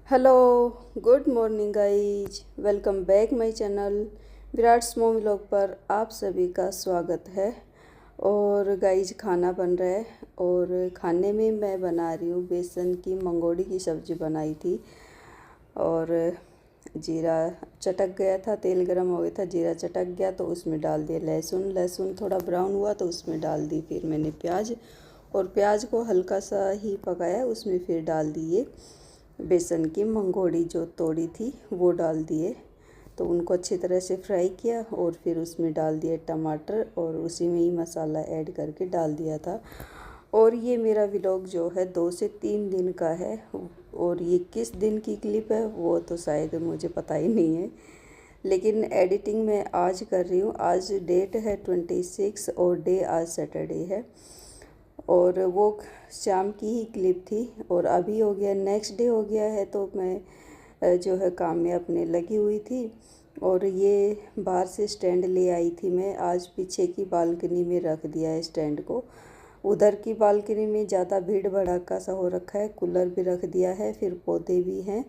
Hello, good morning guys. Welcome back my channel Virat's मोम vlog पर आप सभी का स्वागत है। और गाइज खाना बन रहा है और खाने में मैं बना रही हूँ बेसन की मंगोड़ी की सब्ज़ी बनाई थी। और जीरा चटक गया था, तेल गरम हो गया था, जीरा चटक गया तो उसमें डाल दिया लहसुन। लहसुन थोड़ा ब्राउन हुआ तो उसमें डाल दी फिर मैंने प्याज, और प्याज को हल्का सा ही पकाया, उसमें फिर डाल दिए बेसन की मंगोड़ी जो तोड़ी थी वो डाल दिए। तो उनको अच्छी तरह से फ्राई किया और फिर उसमें डाल दिया टमाटर और उसी में ही मसाला ऐड करके डाल दिया था। और ये मेरा व्लॉग जो है 2 से 3 दिन का है, और ये किस दिन की क्लिप है वो तो शायद मुझे पता ही नहीं है, लेकिन एडिटिंग मैं आज कर रही हूँ। आज डेट है 26 और डे आज सैटरडे है, और वो शाम की ही क्लिप थी। और अभी हो गया नेक्स्ट डे हो गया है, तो मैं जो है काम में अपने लगी हुई थी। और ये बाहर से स्टैंड ले आई थी मैं, आज पीछे की बालकनी में रख दिया है स्टैंड को। उधर की बालकनी में ज़्यादा भीड़ भड़ाका सा हो रखा है, कूलर भी रख दिया है, फिर पौधे भी हैं,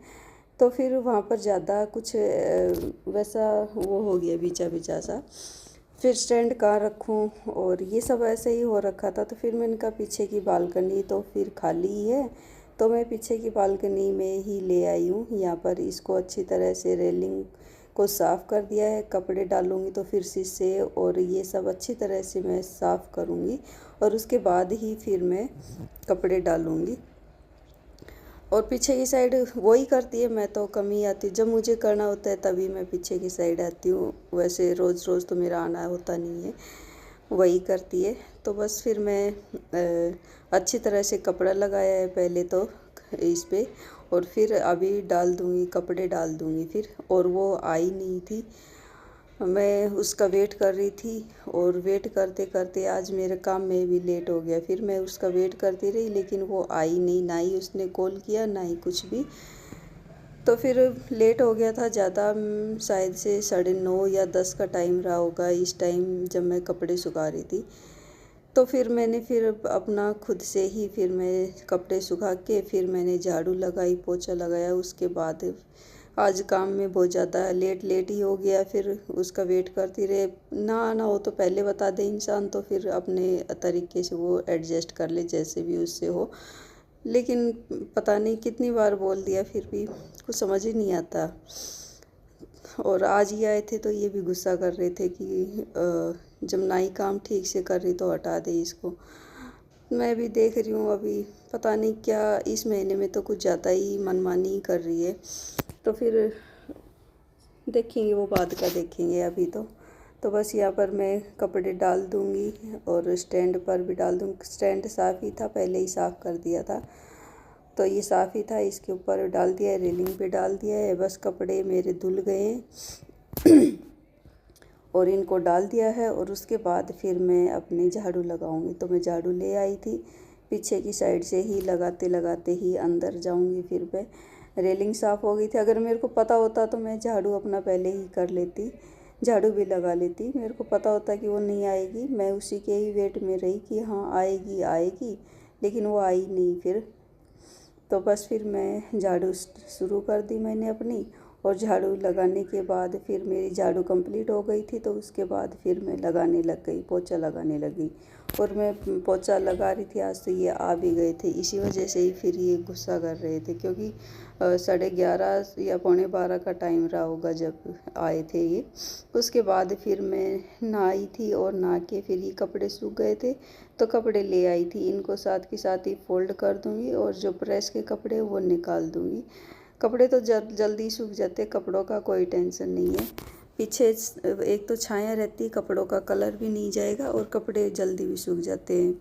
तो फिर वहाँ पर ज़्यादा कुछ वैसा वो हो गया बिचा बिचा सा। फिर स्टैंड कहाँ रखूँ, और ये सब ऐसे ही हो रखा था। तो फिर मैंने कहा पीछे की बालकनी तो फिर खाली ही है, तो मैं पीछे की बालकनी में ही ले आई हूँ। यहाँ पर इसको अच्छी तरह से रेलिंग को साफ़ कर दिया है। कपड़े डालूँगी तो फिर शीशे और ये सब अच्छी तरह से मैं साफ़ करूँगी, और उसके बाद ही फिर मैं कपड़े डालूँगी। और पीछे की साइड वही करती है, मैं तो कम ही आती हूँ। जब मुझे करना होता है तभी मैं पीछे की साइड आती हूँ, वैसे रोज़ रोज़ तो मेरा आना होता नहीं है, वही करती है। तो बस फिर मैं अच्छी तरह से कपड़ा लगाया है पहले तो इस पे, और फिर अभी डाल दूँगी, कपड़े डाल दूँगी फिर। और वो आई नहीं थी, मैं उसका वेट कर रही थी, और वेट करते करते आज मेरे काम में भी लेट हो गया। फिर मैं उसका वेट करती रही, लेकिन वो आई नहीं, ना ही उसने कॉल किया ना ही कुछ भी। तो फिर लेट हो गया था ज़्यादा, शायद से 9:30 या 10 का टाइम रहा होगा इस टाइम जब मैं कपड़े सुखा रही थी। तो फिर मैंने फिर अपना खुद से ही फिर मैं कपड़े सुखा के फिर मैंने झाड़ू लगाई, पोछा लगाया। उसके बाद आज काम में बहुत ज़्यादा लेट ही हो गया। फिर उसका वेट करती रहे, ना आना हो तो पहले बता दे इंसान, तो फिर अपने तरीके से वो एडजस्ट कर ले जैसे भी उससे हो। लेकिन पता नहीं कितनी बार बोल दिया फिर भी कुछ समझ ही नहीं आता। और आज ही आए थे तो ये भी गुस्सा कर रहे थे कि जब ना ही काम ठीक से कर रही तो हटा दे इसको। मैं भी देख रही हूँ अभी, पता नहीं क्या इस महीने में तो कुछ ज़्यादा ही मनमानी कर रही है। तो फिर देखेंगे, वो बाद का देखेंगे। अभी तो बस यहाँ पर मैं कपड़े डाल दूँगी और स्टैंड पर भी डाल दूँगी। स्टैंड साफ़ ही था, पहले ही साफ़ कर दिया था, तो ये साफ़ ही था। इसके ऊपर डाल दिया है, रेलिंग पे डाल दिया है। बस कपड़े मेरे धुल गए हैं और इनको डाल दिया है, और उसके बाद फिर मैं अपने झाड़ू लगाऊंगी। तो मैं झाड़ू ले आई थी, पीछे की साइड से ही लगाते लगाते ही अंदर जाऊंगी। फिर मैं रेलिंग साफ़ हो गई थी। अगर मेरे को पता होता तो मैं झाड़ू अपना पहले ही कर लेती, झाड़ू भी लगा लेती। मेरे को पता होता कि वो नहीं आएगी, मैं उसी के ही वेट में रही कि हाँ आएगी आएगी, लेकिन वो आई नहीं फिर। तो बस फिर मैं झाड़ू शुरू कर दी मैंने अपनी, और झाड़ू लगाने के बाद फिर मेरी झाड़ू कंप्लीट हो गई थी। तो उसके बाद फिर मैं लगाने लग गई, पोछा लगाने लगी। और मैं पोछा लगा रही थी, आज तो ये आ भी गए थे, इसी वजह से ही फिर ये गुस्सा कर रहे थे, क्योंकि 11:30 या 11:45 का टाइम रहा होगा जब आए थे ये। उसके बाद फिर मैं नहाई थी, और नहा के फिर ये कपड़े सूख गए थे तो कपड़े ले आई थी। इनको साथ के साथ ही फोल्ड कर दूँगी, और जो प्रेस के कपड़े वो निकाल दूँगी। कपड़े तो जल्दी सूख जाते, कपड़ों का कोई टेंशन नहीं है। पीछे एक तो छाया रहती, कपड़ों का कलर भी नहीं जाएगा, और कपड़े जल्दी भी सूख जाते हैं।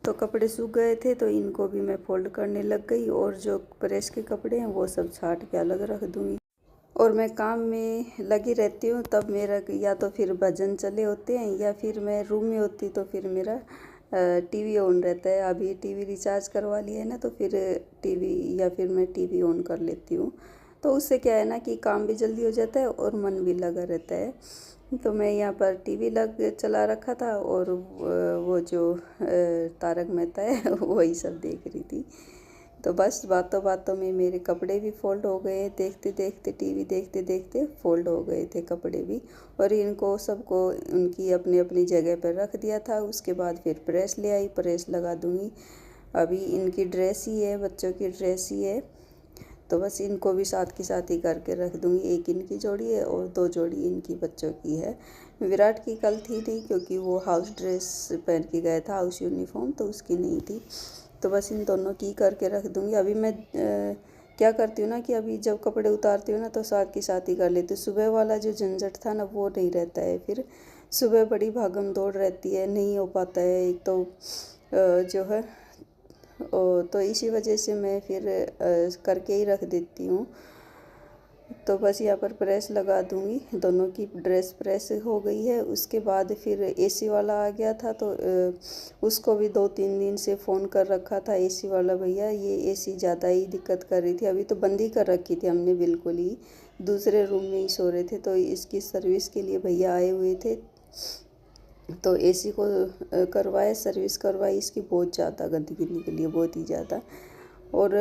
तो कपड़े सूख गए थे तो इनको भी मैं फोल्ड करने लग गई, और जो प्रेस के कपड़े हैं वो सब छाट के अलग रख दूँगी। और मैं काम में लगी रहती हूँ तब मेरा या तो फिर भजन चले होते हैं, या फिर मैं रूम में होती तो फिर मेरा टीवी ऑन रहता है। अभी टीवी रिचार्ज करवा लिया है ना, तो फिर टीवी, या फिर मैं टीवी ऑन कर लेती हूँ। तो उससे क्या है ना कि काम भी जल्दी हो जाता है और मन भी लगा रहता है। तो मैं यहाँ पर टीवी चला रखा था, और वो जो तारक मेहता है वही सब देख रही थी। तो बस बातों बातों में मेरे कपड़े भी फोल्ड हो गए, देखते देखते टीवी देखते देखते फोल्ड हो गए थे कपड़े भी। और इनको सबको उनकी अपनी अपनी जगह पर रख दिया था। उसके बाद फिर प्रेस ले आई, प्रेस लगा दूँगी। अभी इनकी ड्रेस ही है, बच्चों की ड्रेस ही है, तो बस इनको भी साथ के साथ ही करके रख दूँगी। एक इनकी जोड़ी है और 2 जोड़ी इनकी बच्चों की है। विराट की कल थी नहीं, क्योंकि वो हाउस ड्रेस पहन के गया था, हाउस यूनिफॉर्म, तो उसकी नहीं थी। तो बस इन दोनों की करके रख दूँगी। अभी मैं क्या करती हूँ ना कि अभी जब कपड़े उतारती हूँ ना तो साथ के साथ ही कर लेती हूँ। सुबह वाला जो झंझट था ना वो नहीं रहता है, फिर सुबह बड़ी भागम दौड़ रहती है, नहीं हो पाता है एक तो जो है। तो इसी वजह से मैं फिर करके ही रख देती हूँ। तो बस यहाँ पर प्रेस लगा दूँगी। दोनों की ड्रेस प्रेस हो गई है। उसके बाद फिर एसी वाला आ गया था, तो उसको भी 2-3 दिन से फ़ोन कर रखा था एसी वाला भैया, ये एसी ज़्यादा ही दिक्कत कर रही थी। अभी तो बंद ही कर रखी थी हमने, बिल्कुल ही दूसरे रूम में ही सो रहे थे। तो इसकी सर्विस के लिए भैया आए हुए थे, तो एसी को करवाए, सर्विस करवाई। इसकी बहुत ज़्यादा गंदगी निकली है, बहुत ही ज़्यादा। और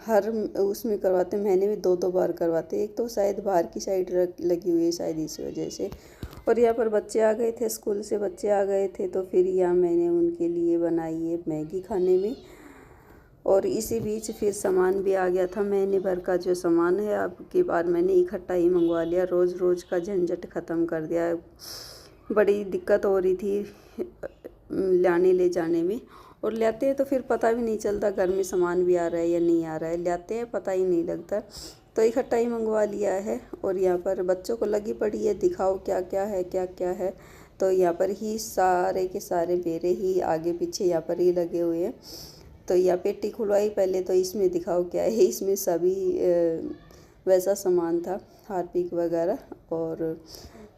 हर उसमें करवाते, महीने में 2-2 बार करवाते। एक तो शायद बाहर की साइड लगी हुई है, शायद इस वजह से। और यहाँ पर बच्चे आ गए थे, स्कूल से बच्चे आ गए थे, तो फिर यहाँ मैंने उनके लिए बनाई है मैगी खाने में। और इसी बीच फिर सामान भी आ गया था, महीने भर का जो सामान है अब की बार मैंने इकट्ठा ही मंगवा लिया। रोज़ रोज़ का झंझट ख़त्म कर दिया। बड़ी दिक्कत हो रही थी लाने ले जाने में, और लाते हैं तो फिर पता भी नहीं चलता घर में सामान भी आ रहा है या नहीं आ रहा है, लाते हैं पता ही नहीं लगता। तो इकट्ठा ही मंगवा लिया है। और यहाँ पर बच्चों को लगी पड़ी है, दिखाओ क्या क्या है क्या क्या है। तो यहाँ पर ही सारे के सारे मेरे ही आगे पीछे यहाँ पर ही लगे हुए हैं। तो यहाँ पेटी खुलवाई पहले, तो इसमें दिखाओ क्या है। इसमें सभी वैसा सामान था, हार्पिक वगैरह और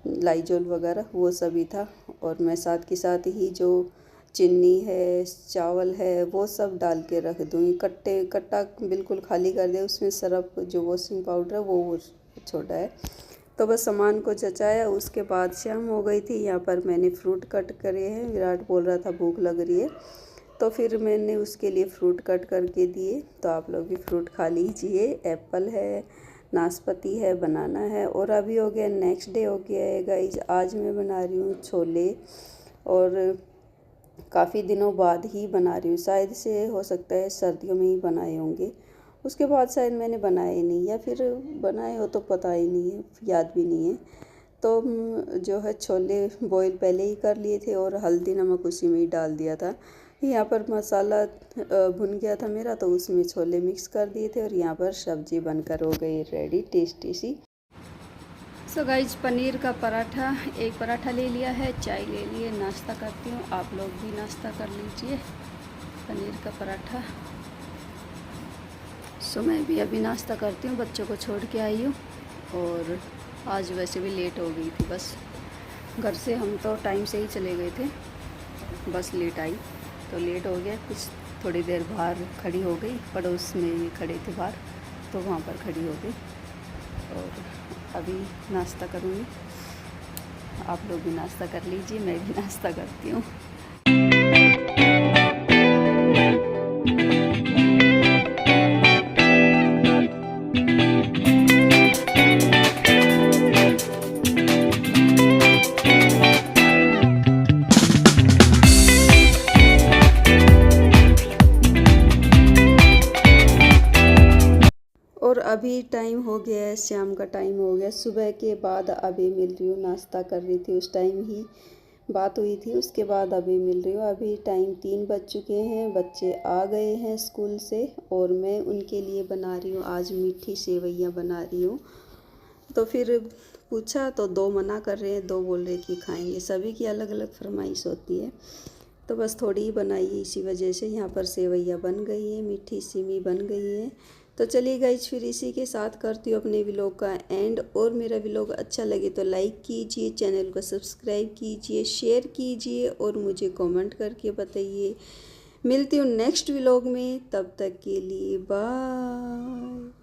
लाइजोल वगैरह वो सभी था। और मैं साथ के साथ ही जो चीनी है, चावल है, वो सब डाल के रख दूँगी। कट्टा बिल्कुल खाली कर दे, उसमें सरफ जो वॉशिंग पाउडर है वो छोटा है। तो बस सामान को जचाया। उसके बाद शाम हो गई थी। यहाँ पर मैंने फ्रूट कट करे हैं, विराट बोल रहा था भूख लग रही है, तो फिर मैंने उसके लिए फ़्रूट कट करके दिए। तो आप लोग भी फ्रूट खा लीजिए। एप्पल है, नाशपाती है, बनाना है। और अभी हो गया नेक्स्ट डे हो गया है गाइज। आज मैं बना रही हूँ छोले, और काफ़ी दिनों बाद ही बना रही हूँ। शायद से हो सकता है सर्दियों में ही बनाए होंगे, उसके बाद शायद मैंने बनाए नहीं, या फिर बनाए हो तो पता ही नहीं है, याद भी नहीं है। तो जो है छोले बॉईल पहले ही कर लिए थे, और हल्दी नमक उसी में ही डाल दिया था। यहाँ पर मसाला भुन गया था मेरा, तो उसमें छोले मिक्स कर दिए थे। और यहाँ पर सब्जी बनकर हो गई रेडी, टेस्टी सी। सो गाइज, पनीर का पराठा, एक पराठा ले लिया है, चाय ले लिए, नाश्ता करती हूँ। आप लोग भी नाश्ता कर लीजिए। पनीर का पराठा। सो मैं भी अभी नाश्ता करती हूँ, बच्चों को छोड़ के आई हूँ। और आज वैसे भी लेट हो गई थी, बस घर से हम तो टाइम से ही चले गए थे, बस लेट आई तो लेट हो गया। कुछ थोड़ी देर बाहर खड़ी हो गई, पड़ोस में ही खड़े थे बाहर, तो वहाँ पर खड़ी हो गई। और अभी नाश्ता करूँगी। आप लोग भी नाश्ता कर लीजिए, मैं भी नाश्ता करती हूँ। और अभी टाइम हो गया है, शाम का टाइम हो गया। सुबह के बाद अभी मिल रही हूँ, नाश्ता कर रही थी, उस टाइम ही बात हुई थी, उसके बाद अभी मिल रही हूँ। अभी टाइम 3 बज चुके हैं, बच्चे आ गए हैं स्कूल से, और मैं उनके लिए बना रही हूँ आज मीठी सेवइयाँ बना रही हूँ। तो फिर पूछा तो 2 मना कर रहे हैं, 2 बोल रहे कि खाएँगे। सभी की अलग अलग फरमाइश होती है, तो बस थोड़ी ही बनाई, इसी वजह से यहाँ पर सेवइयाँ बन गई है, मीठी सिमी बन गई है। तो चलिए गाइज, फिर इसी के साथ करती हूँ अपने व्लॉग का एंड। और मेरा व्लॉग अच्छा लगे तो लाइक कीजिए, चैनल को सब्सक्राइब कीजिए, शेयर कीजिए, और मुझे कमेंट करके बताइए। मिलती हूँ नेक्स्ट व्लॉग में, तब तक के लिए बाय।